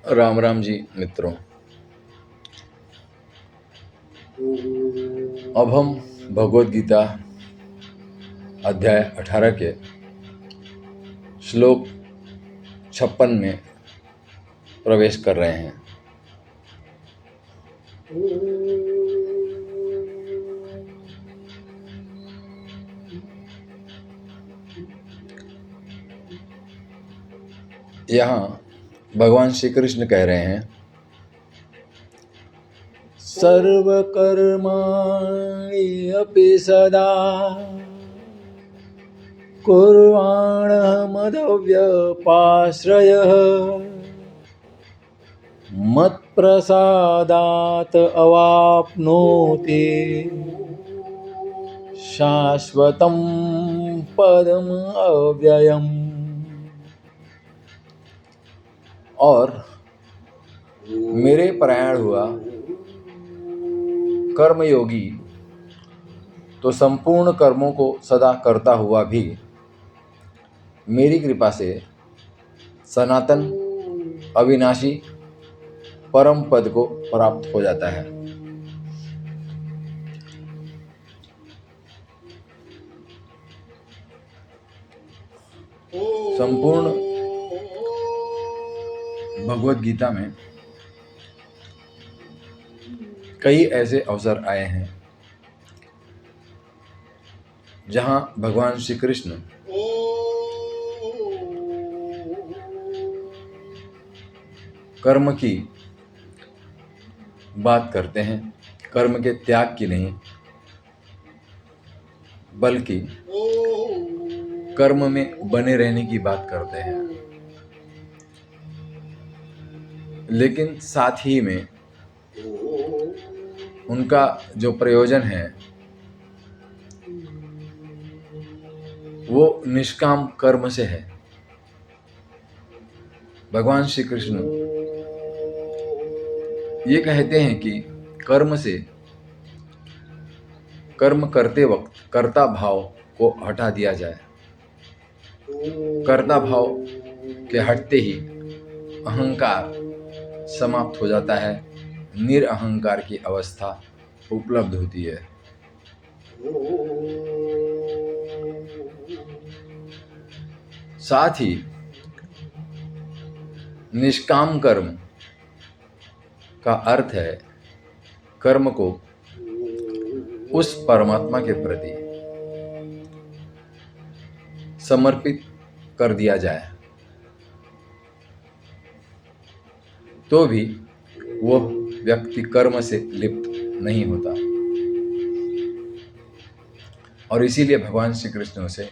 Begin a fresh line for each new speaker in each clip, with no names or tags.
राम राम जी मित्रों। अब हम भगवद गीता अध्याय 18 के श्लोक 56 में प्रवेश कर रहे हैं। यहाँ भगवान श्री कृष्ण कह रहे हैं, सर्वकर्माणि अपि सदा कुर्वाणः मदव्यपाश्रयः मत्प्रसादात् अवाप्नोति शाश्वतं पदम् अव्ययम्। और मेरे परायण हुआ कर्मयोगी तो संपूर्ण कर्मों को सदा करता हुआ भी मेरी कृपा से सनातन अविनाशी परम पद को प्राप्त हो जाता है। संपूर्ण भगवद गीता में कई ऐसे अवसर आए हैं जहां भगवान श्री कृष्ण कर्म की बात करते हैं, कर्म के त्याग की नहीं, बल्कि कर्म में बने रहने की बात करते हैं। लेकिन साथ ही में उनका जो प्रयोजन है वो निष्काम कर्म से है। भगवान श्री कृष्ण ये कहते हैं कि कर्म से, कर्म करते वक्त कर्ता भाव को हटा दिया जाए। कर्ता भाव के हटते ही अहंकार समाप्त हो जाता है, निरअहंकार की अवस्था उपलब्ध होती है। साथ ही निष्काम कर्म का अर्थ है कर्म को उस परमात्मा के प्रति समर्पित कर दिया जाए, तो भी वह व्यक्ति कर्म से लिप्त नहीं होता। और इसीलिए भगवान श्री कृष्ण उसे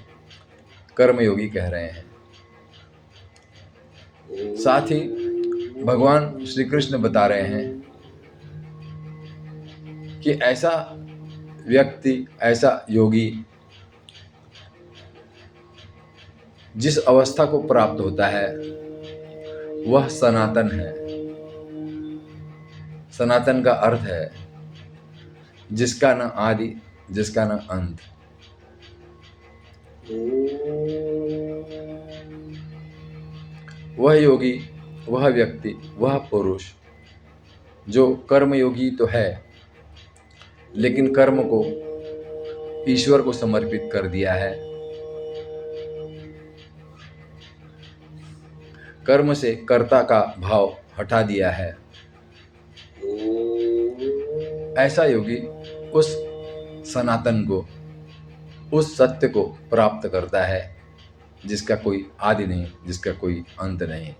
कर्मयोगी कह रहे हैं। साथ ही भगवान श्री कृष्ण बता रहे हैं कि ऐसा व्यक्ति, ऐसा योगी जिस अवस्था को प्राप्त होता है वह सनातन है। सनातन का अर्थ है जिसका न आदि, जिसका न अंत। वह योगी, वह व्यक्ति, वह पुरुष जो कर्मयोगी तो है, लेकिन कर्म को ईश्वर को समर्पित कर दिया है, कर्म से कर्ता का भाव हटा दिया है, ऐसा योगी उस सनातन को, उस सत्य को प्राप्त करता है जिसका कोई आदि नहीं, जिसका कोई अंत नहीं।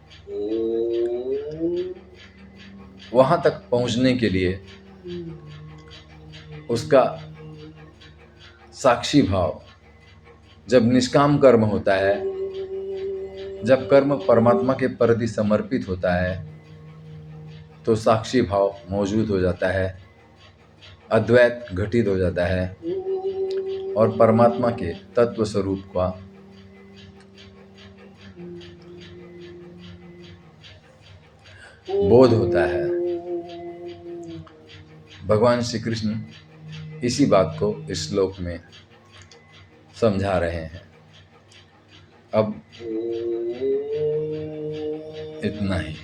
वहां तक पहुंचने के लिए उसका साक्षी भाव, जब निष्काम कर्म होता है, जब कर्म परमात्मा के प्रति समर्पित होता है, तो साक्षी भाव मौजूद हो जाता है, अद्वैत घटित हो जाता है और परमात्मा के तत्व स्वरूप का बोध होता है। भगवान श्री कृष्ण इसी बात को इस श्लोक में समझा रहे हैं। अब इतना ही।